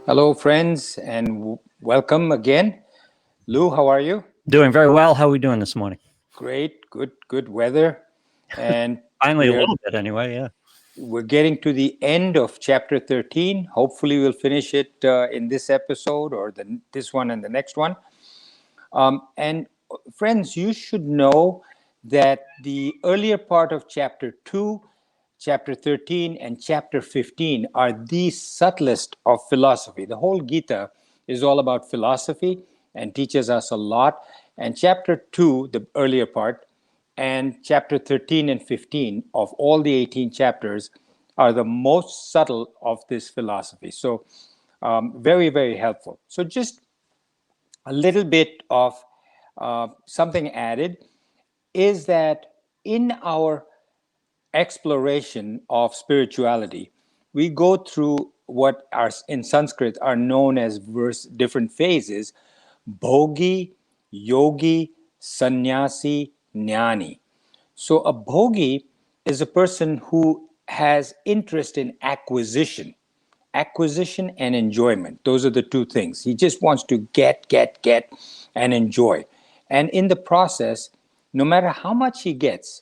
Hello, friends, and welcome again. Lou, how are you? Doing very well. How are we doing this morning? Great, good weather, and Finally, a we're little bit anyway. Yeah. we're getting to the end of chapter 13. Hopefully, we'll finish it in this episode or this one and the next one. And friends, you should know that the earlier part of chapter 2, chapter 13, and chapter 15 are the subtlest of philosophy. The whole Gita is all about philosophy and teaches us a lot. And chapter 2, the earlier part, and chapter 13 and 15 of all the 18 chapters are the most subtle of this philosophy. So, very, very helpful. So, just a little bit of something added is that in our exploration of spirituality, we go through what are in Sanskrit are known as different phases: bhogi, yogi, sannyasi, jnani. So a bhogi is a person who has interest in acquisition and enjoyment. Those are the two things. He just wants to get, and enjoy. And in the process, no matter how much he gets,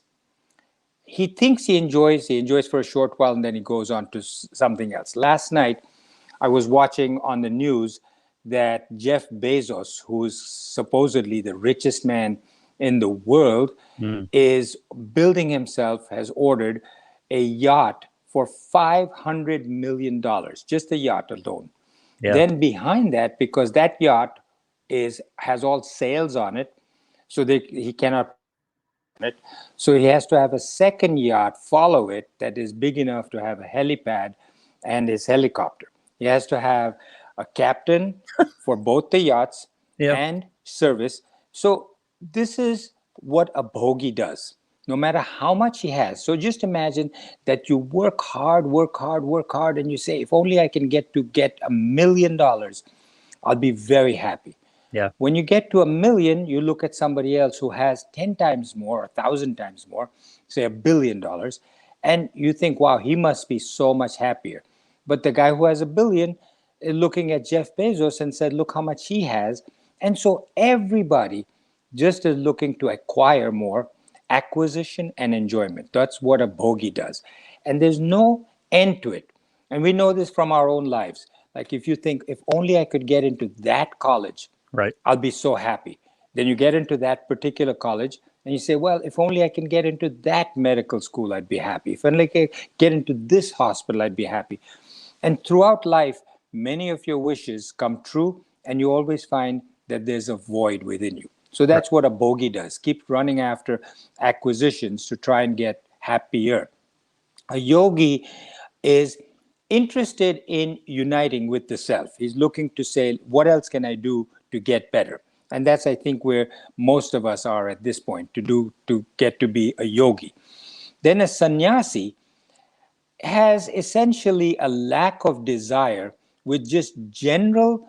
he thinks he enjoys for a short while, and then he goes on to something else. Last night, I was watching on the news that Jeff Bezos, who is supposedly the richest man in the world, is building himself, has ordered a yacht for $500 million, just the yacht alone. Yeah. Then behind that, because that yacht has all sails on it, so he cannot it. So he has to have a second yacht follow it that is big enough to have a helipad and his helicopter. He has to have a captain for both the yachts Yeah. and service. So this is what a bogey does, no matter how much he has. So just imagine that you work hard, and you say, if only I can get $1 million, I'll be very happy. Yeah. When you get to 1 million, you look at somebody else who has 10 times more, 1,000 times more, say $1 billion, and you think, wow, he must be so much happier. But the guy who has 1 billion is looking at Jeff Bezos and said, look how much he has. And so everybody just is looking to acquire more, acquisition and enjoyment. That's what a bogey does. And there's no end to it. And we know this from our own lives. Like if you think, if only I could get into that college, Right. I'll be so happy. Then you get into that particular college and you say, well, if only I can get into that medical school, I'd be happy. If only I can get into this hospital, I'd be happy. And throughout life, many of your wishes come true, and you always find that there's a void within you. So that's what a bogey does. Keep running after acquisitions to try and get happier. A yogi is interested in uniting with the self. He's looking to say, what else can I do to get better? And that's, I think, where most of us are at this point, to get to be a yogi. Then a sannyasi has essentially a lack of desire with just general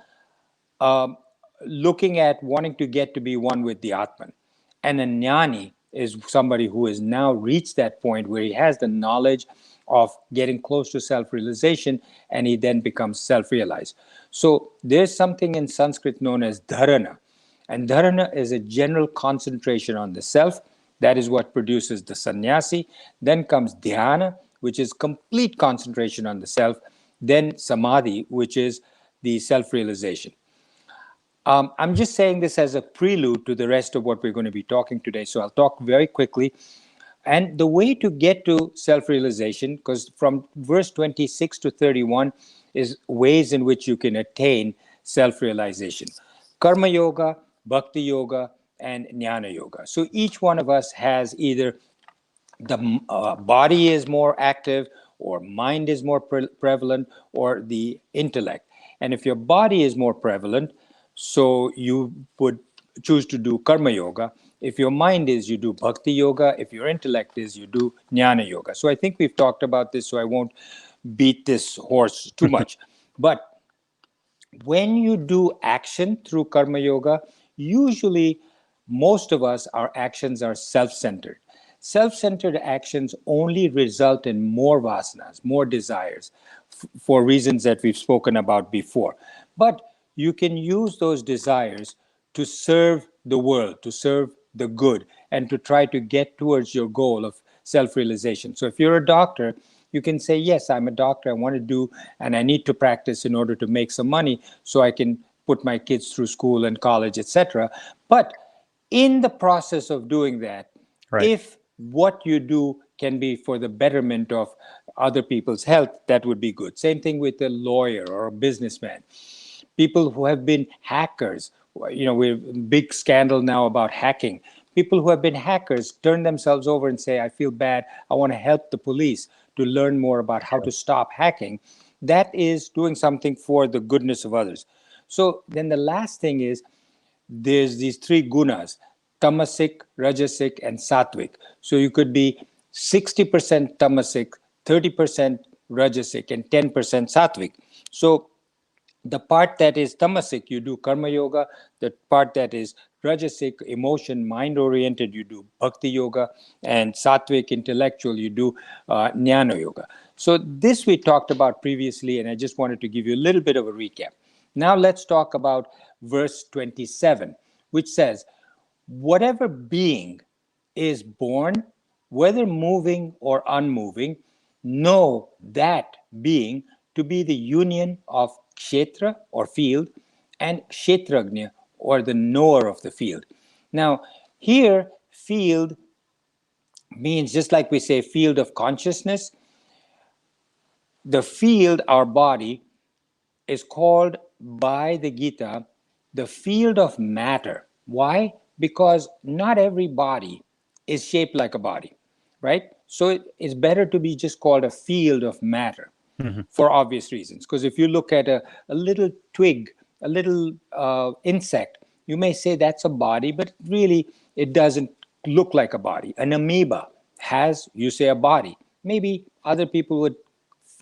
looking at wanting to get to be one with the Atman. And a jnani is somebody who has now reached that point where he has the knowledge of getting close to self-realization, and he then becomes self-realized. So there's something in Sanskrit known as dharana. And dharana is a general concentration on the self. That is what produces the sannyasi. Then comes dhyana, which is complete concentration on the self. Then samadhi, which is the self-realization. I'm just saying this as a prelude to the rest of what we're going to be talking today. So I'll talk very quickly. And the way to get to self-realization, because from verse 26 to 31 is ways in which you can attain self-realization. Karma yoga, bhakti yoga, and jnana yoga. So each one of us has either the body is more active, or mind is more prevalent, or the intellect. And if your body is more prevalent, so you would choose to do karma yoga. If your mind is, you do bhakti yoga. If your intellect is, you do jnana yoga. So I think we've talked about this, so I won't beat this horse too much. But when you do action through karma yoga, usually most of us, our actions are self-centered. self-centered actions only result in more vasanas, more desires, for reasons that we've spoken about before. But you can use those desires to serve the world, to serve the good, and to try to get towards your goal of self-realization. So if you're a doctor, you can say, yes, I'm a doctor, I want to do, and I need to practice in order to make some money so I can put my kids through school and college, etc. But in the process of doing that, Right. if what you do can be for the betterment of other people's health, that would be good. Same thing with a lawyer or a businessman. People who have been hackers, we're big scandal now about hacking. People who have been hackers turn themselves over and say, I feel bad, I want to help the police to learn more about how to stop hacking. That is doing something for the goodness of others. So then the last thing is, there's these three gunas: tamasic, rajasic, and sattvic. So you could be 60% tamasic, 30% rajasic, and 10% sattvic. So the part that is tamasic, you do karma yoga. The part that is rajasic, emotion, mind oriented, you do bhakti yoga. And sattvic, intellectual, you do jnana yoga. So this we talked about previously, and I just wanted to give you a little bit of a recap. Now let's talk about verse 27, which says, whatever being is born, whether moving or unmoving, know that being to be the union of kshetra or field and kshetragnya or the knower of the field. Now, here, field means, just like we say field of consciousness, the field, our body, is called by the Gita the field of matter. Why? Because not every body is shaped like a body, right? So it's better to be just called a field of matter for obvious reasons. Because if you look at a little twig, a little insect, you may say that's a body, but really it doesn't look like a body. An amoeba has, you say, a body. Maybe other people would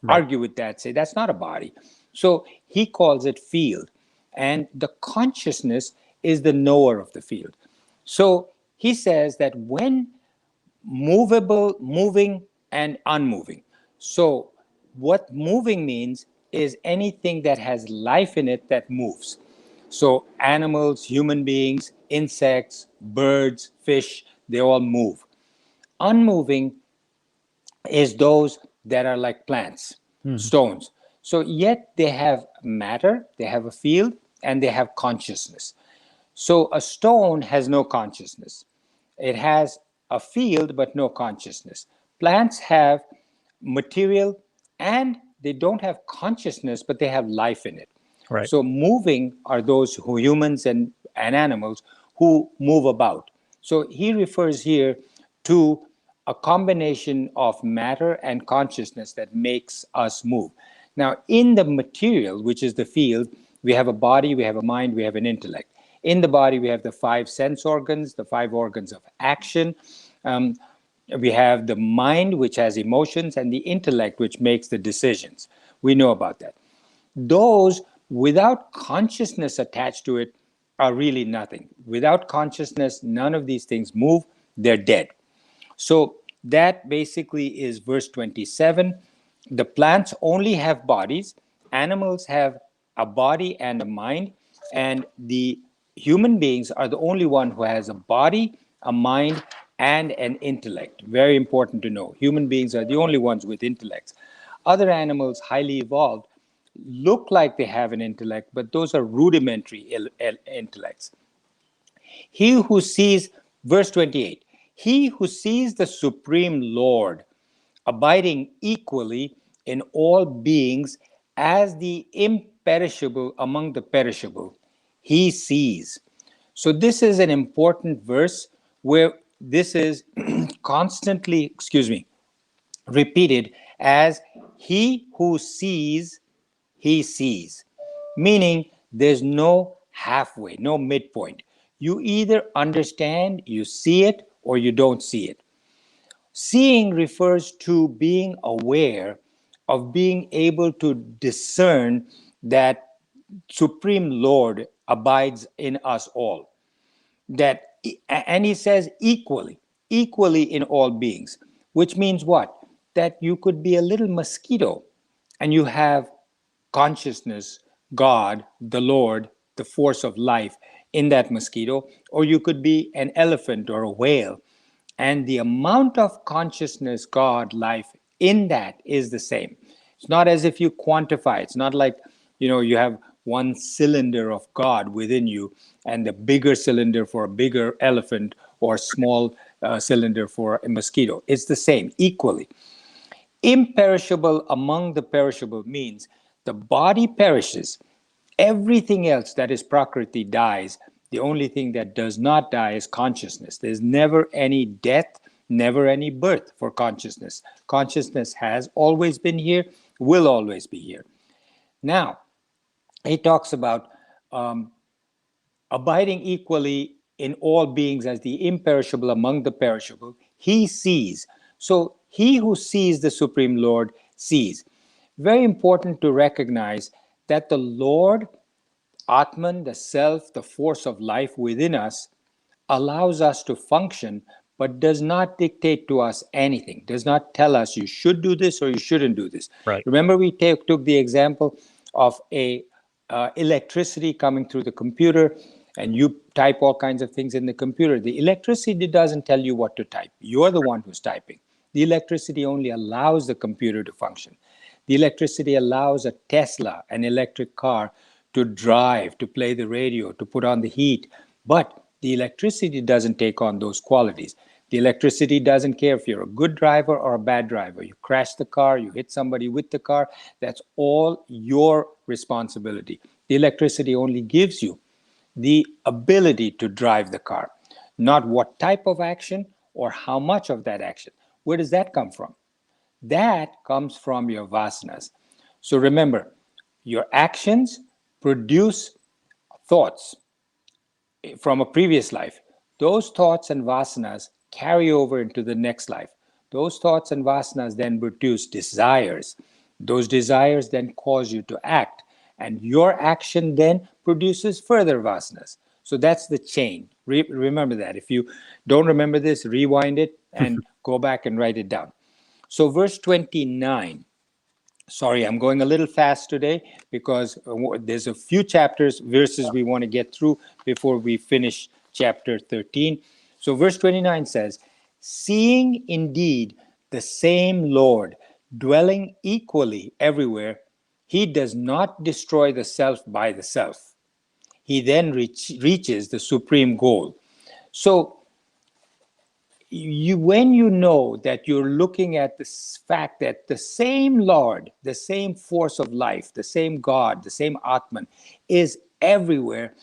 Right. argue with that, say that's not a body. So he calls it field. And the consciousness is the knower of the field. So he says that when movable, moving, and unmoving. So what moving means is anything that has life in it that moves. So animals, human beings, insects, birds, fish, they all move. Unmoving is those that are like plants, stones. So yet they have matter, they have a field, and they have consciousness. So a stone has no consciousness. It has a field but no consciousness. Plants have material and they don't have consciousness, but they have life in it. Right. So moving are those who, humans and animals, who move about. So he refers here to a combination of matter and consciousness that makes us move. Now, in the material, which is the field, we have a body, we have a mind, we have an intellect. In the body, we have the five sense organs, the five organs of action. Um, we have the mind, which has emotions, and the intellect, which makes the decisions. We know about that. Those without consciousness attached to it are really nothing. Without consciousness, none of these things move, they're dead. So that basically is verse 27. The plants only have bodies, animals have a body and a mind, and the human beings are the only one who has a body, a mind, and an intellect. Very important to know. Human beings are the only ones with intellects. Other animals, highly evolved, look like they have an intellect, but those are rudimentary intellects. He who sees, verse 28, he who sees the Supreme Lord abiding equally in all beings as the imperishable among the perishable, he sees. So this is an important verse where this is constantly, repeated as he who sees, he sees, meaning there's no halfway, no midpoint. You either understand, you see it, or you don't see it. Seeing refers to being aware, of being able to discern that Supreme Lord abides in us all. That, and he says equally. equally in all beings, which means what? That you could be a little mosquito and you have consciousness, God, the Lord, the force of life in that mosquito, or you could be an elephant or a whale. And the amount of consciousness, God, life in that is the same. It's not as if you quantify. It's not like, you have one cylinder of God within you and the bigger cylinder for a bigger elephant or small cylinder for a mosquito. It's the same, equally. Imperishable among the perishable means the body perishes. Everything else that is Prakriti dies. The only thing that does not die is consciousness. There's never any death, never any birth for consciousness. Consciousness has always been here, will always be here. Now, he talks about abiding equally in all beings as the imperishable among the perishable. He sees. So he who sees the Supreme Lord sees. Very important to recognize that the Lord, Atman, the self, the force of life within us, allows us to function, but does not dictate to us anything, does not tell us you should do this or you shouldn't do this. Right. Remember, we took the example of a electricity coming through the computer, and you type all kinds of things in the computer. The electricity doesn't tell you what to type. You're the one who's typing. The electricity only allows the computer to function. The electricity allows a Tesla, an electric car, to drive, to play the radio, to put on the heat. But the electricity doesn't take on those qualities. The electricity doesn't care if you're a good driver or a bad driver. You crash the car, you hit somebody with the car, that's all your responsibility. The electricity only gives you the ability to drive the car, not what type of action or how much of that action. Where does that come from? That comes from your vasanas. So remember, your actions produce thoughts from a previous life. Those thoughts and vasanas carry over into the next life. Those thoughts and vasanas then produce desires. Those desires then cause you to act. And your action then produces further vasanas. So that's the chain. Remember that. If you don't remember this, rewind it and go back and write it down. So verse 29. Sorry, I'm going a little fast today because there's a few verses we want to get through before we finish chapter 13. So verse 29 says, seeing indeed the same Lord dwelling equally everywhere, he does not destroy the self by the self. He then reaches the supreme goal. So when you know that you're looking at this fact that the same Lord, the same force of life, the same God, the same Atman is everywhere,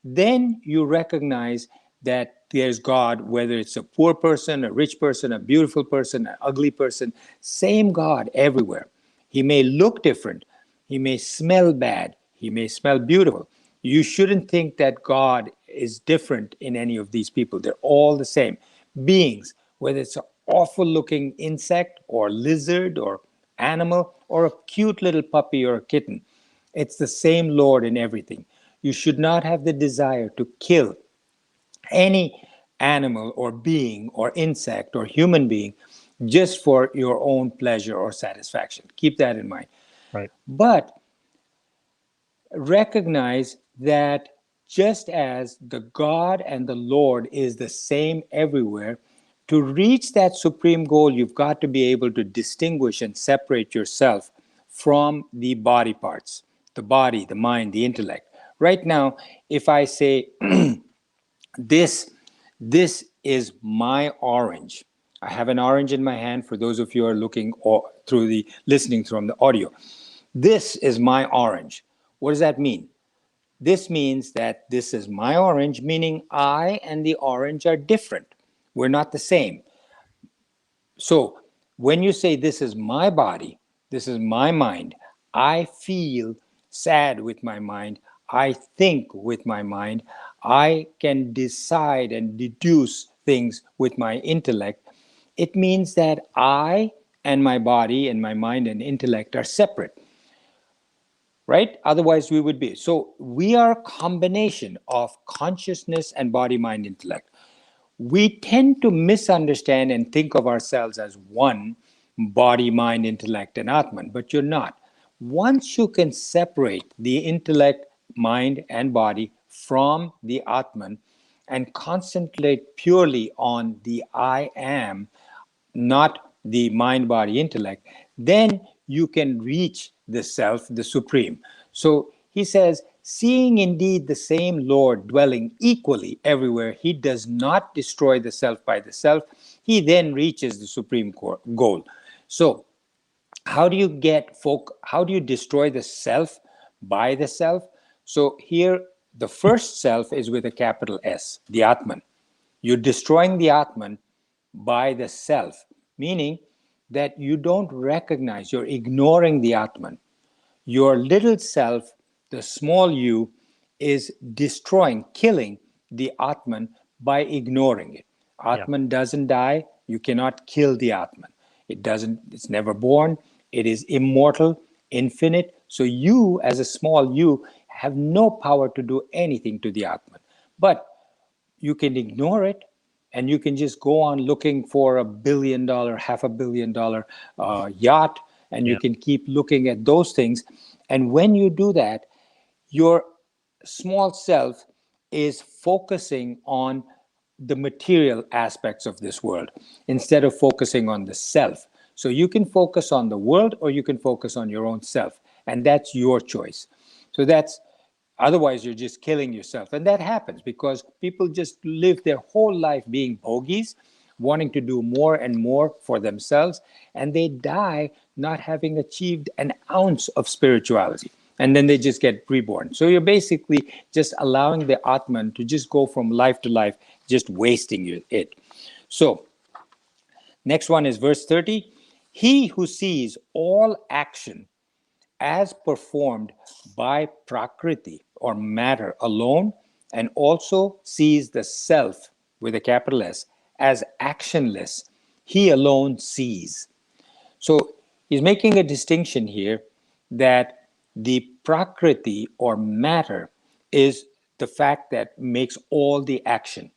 then you recognize that there's God, whether it's a poor person, a rich person, a beautiful person, an ugly person, same God everywhere. He may look different. He may smell bad. He may smell beautiful. You shouldn't think that God is different in any of these people. They're all the same beings, whether it's an awful looking insect or lizard or animal or a cute little puppy or a kitten. It's the same Lord in everything. You should not have the desire to kill any animal or being or insect or human being just for your own pleasure or satisfaction. Keep that in mind. Right. But recognize that just as the God and the Lord is the same everywhere, to reach that supreme goal, you've got to be able to distinguish and separate yourself from the body parts, the body, the mind, the intellect. Right now, if I say, this is my orange. I have an orange in my hand for those of you who are looking through the listening from the audio. This is my orange. What does that mean? This means that this is my orange, meaning I and the orange are different. We're not the same. So when you say this is my body, this is my mind, I feel sad with my mind, I think with my mind, I can decide and deduce things with my intellect. It means that I and my body and my mind and intellect are separate. Right? Otherwise, we would be. So we are a combination of consciousness and body, mind, intellect. we tend to misunderstand and think of ourselves as one body, mind, intellect, and Atman, but you're not. Once you can separate the intellect, mind, and body from the Atman and concentrate purely on the I am, not the mind, body, intellect, then you can reach the self, the supreme. So he says, seeing indeed the same Lord dwelling equally everywhere, he does not destroy the self by the self. He then reaches the supreme goal. So how do you how do you destroy the self by the self? So here the first self is with a capital S, the Atman. You're destroying the Atman by the self, meaning that you don't recognize, you're ignoring the Atman. Your little self, the small you, is destroying, killing the Atman by ignoring it. Yeah. Atman doesn't die. You cannot kill the Atman. It's never born. It is immortal, infinite. So you, as a small you, have no power to do anything to the Atman. But you can ignore it and you can just go on looking for $1 billion, $500 million yacht, and you Yeah. can keep looking at those things. And when you do that, your small self is focusing on the material aspects of this world instead of focusing on the self. So you can focus on the world or you can focus on your own self, and that's your choice. So that's Otherwise, you're just killing yourself. And that happens because people just live their whole life being bogeys, wanting to do more and more for themselves, and they die not having achieved an ounce of spirituality. And then they just get reborn. So you're basically just allowing the Atman to just go from life to life, just wasting it. So, next one is verse 30. He who sees all action as performed by Prakriti or matter alone, and also sees the self with a capital S as actionless, he alone sees. So he's making a distinction here that the Prakriti or matter is the fact that makes all the action.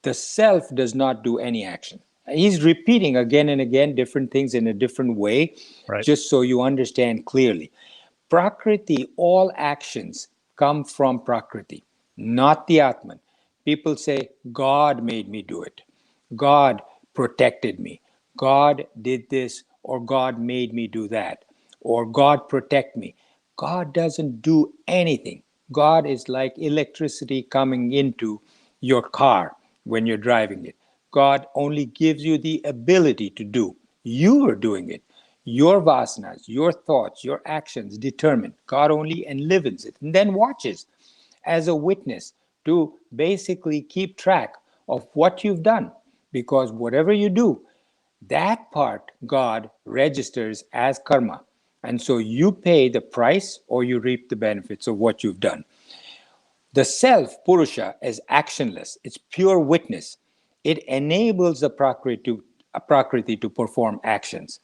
The self does not do any action. He's repeating again and again different things in a different way, Right. just so you understand clearly. Prakriti, all actions come from Prakriti, not the Atman. People say, God made me do it. God protected me. God did this, or God made me do that, or God protect me. God doesn't do anything. God is like electricity coming into your car when you're driving it. God only gives you the ability to do. You are doing it. Your vasanas, your thoughts, your actions determine. God only enlivens it and then watches as a witness to basically keep track of what you've done. Because whatever you do, that part God registers as karma. And so you pay the price or you reap the benefits of what you've done. The self, Purusha, is actionless. It's pure witness. It enables the Prakriti to perform actions.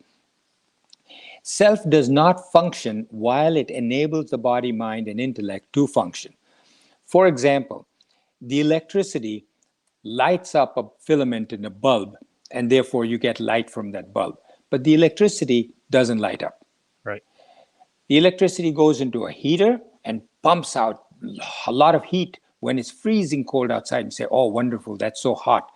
Self does not function while it enables the body, mind, and intellect to function. For example, the electricity lights up a filament in a bulb, and therefore you get light from that bulb. But the electricity doesn't light up. Right. The electricity goes into a heater and pumps out a lot of heat when it's freezing cold outside and say, oh, wonderful, that's so hot.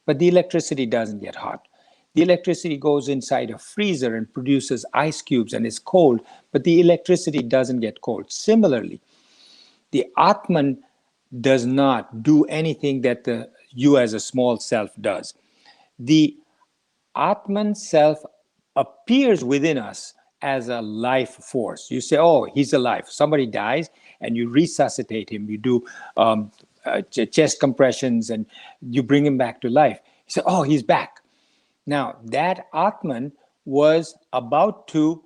But the electricity doesn't get hot. The electricity goes inside a freezer and produces ice cubes and is cold, but the electricity doesn't get cold. Similarly, the Atman does not do anything that the you as a small self does. The Atman self appears within us as a life force. You say, oh, he's alive. Somebody dies and you resuscitate him. You do chest compressions and you bring him back to life. You say, oh, he's back. Now, that Atman was about to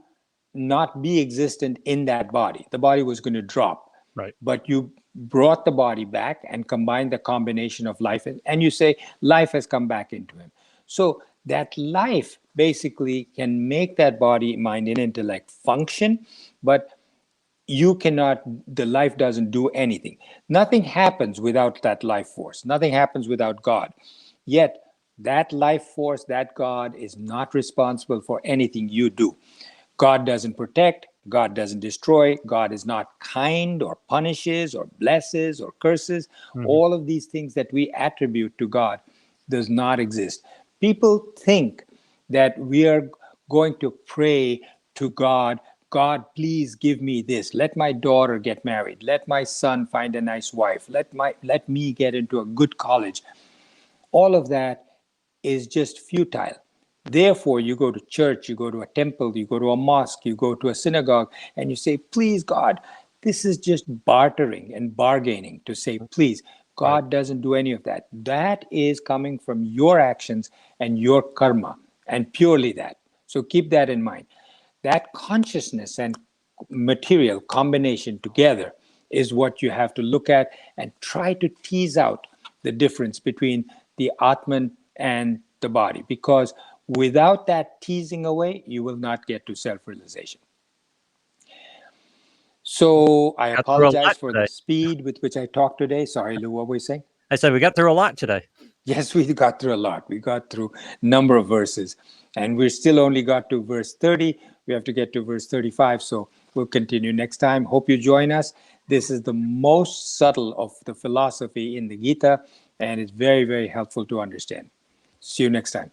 not be existent in that body. The body was going to drop. Right. But you brought the body back and combined the combination of life, and you say life has come back into him. So that life basically can make that body, mind, and intellect function, but the life doesn't do anything. Nothing happens without that life force. Nothing happens without God. Yet that life force, that God, is not responsible for anything you do. God doesn't protect, God doesn't destroy, God is not kind or punishes or blesses or curses. Mhm. All of these things that we attribute to God does not exist. People think that we are going to pray to God, God, please give me this. Let my daughter get married. Let my son find a nice wife. Let me get into a good college. All of that is just futile. Therefore, you go to church, you go to a temple, you go to a mosque, you go to a synagogue, and you say, please, God. This is just bartering and bargaining to say, please. Right. God doesn't do any of that. That is coming from your actions and your karma, and purely that. So keep that in mind. That consciousness and material combination together is what you have to look at and try to tease out the difference between the Atman and the body. Because without that teasing away, you will not get to self realization. So I Got through a apologize lot for the today. speed with which I talked today. Sorry, Lou, what were you saying? I said we got through a lot today. Yes, we got through a lot. We got through a number of verses, and we still only got to verse 30. We have to get to verse 35, so we'll continue next time. Hope you join us. This is the most subtle of the philosophy in the Gita, and it's very, very helpful to understand. See you next time.